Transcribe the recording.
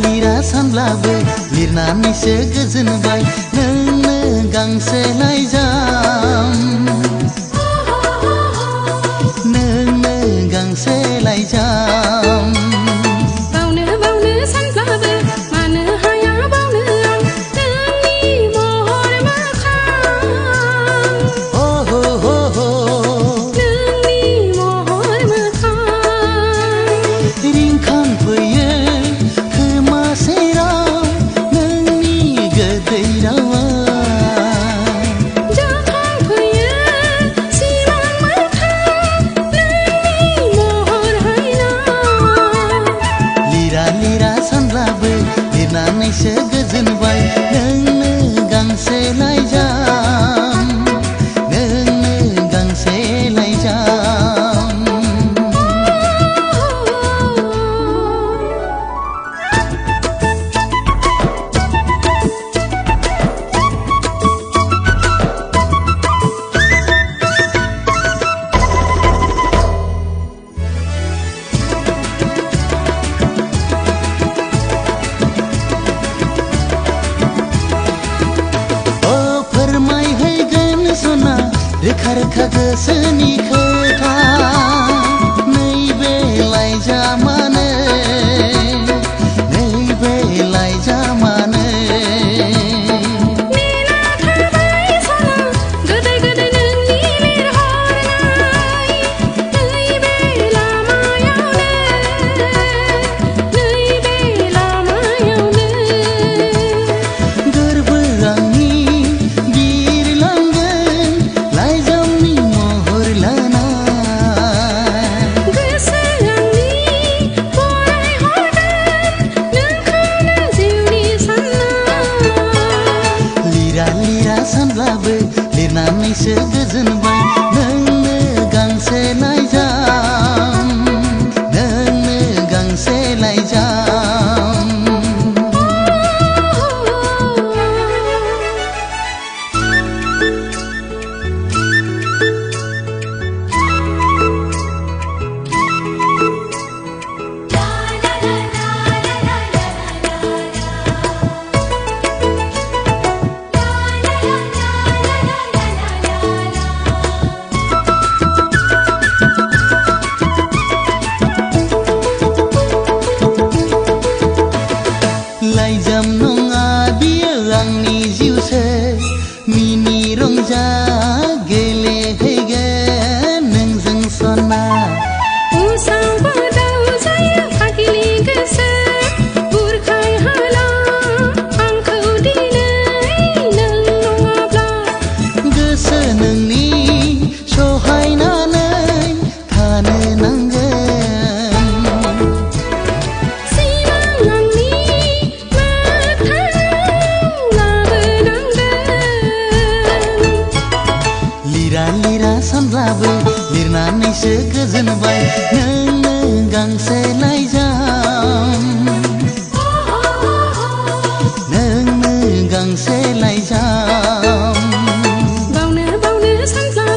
lira सानब्लाबो लिरनानैसो गोजोनबाय नोंनो गांसे लाइजाम नोंनो गांसे लाइजाम बावनो बावनो सानब्लाबो मानो हाया बावनो आं नोंनि महर मोखां हो हो हो हो नोंनि महर मोखां रिंखांफैयो खोमा सेराव नोंनि गोदै रावा जाखांफैयो सिमां मोखां नोंनि महर हायना लिरा लिरा सानब्लाबो लिरनानैसो गोजोनबाय नोंनो गांसे लाइजाम नोंनो गांसे लाइजाम फोरमायहैगोन सना रोखा रोखा गोसोनि खोथा नैबे लाइजामानो नैबे लाइजामानो नेना थाबाय सना गोदै गोदै नोंनि लिरहरनाय नैबे लामायावनो गोरबो आंनि बिरलांगोन लाइजामनि महर लाना गोसो आंनि फरायहरगोन नोंखौनो जिउनि सानना लिरा लिरा सानब्लाबो लिरनानैसो गोजोनबाय नोंनो गांसे लाइजाम नोंनो गांसे लाइजाम लाइजाम नङा बियो आंनि जिउसो मिनि रंजा गेलेहैगोन नोंजों सना उसाव बादाव जायो फाग्लि गोसो बुरखाय हाला आंखौ दिनै नों नङाब्ला गोसो नोंनि सहायनानै थानो नांगोन सिमां आंनि मोगथाङाव लाबोनांगोन लिरा लिरा सानब्लाबो लिरनानैसो गोजोनबाय नोंनो गांसे लाइजाम नोंनो गांसे लाइजाम बावनो बावनो सानब्ला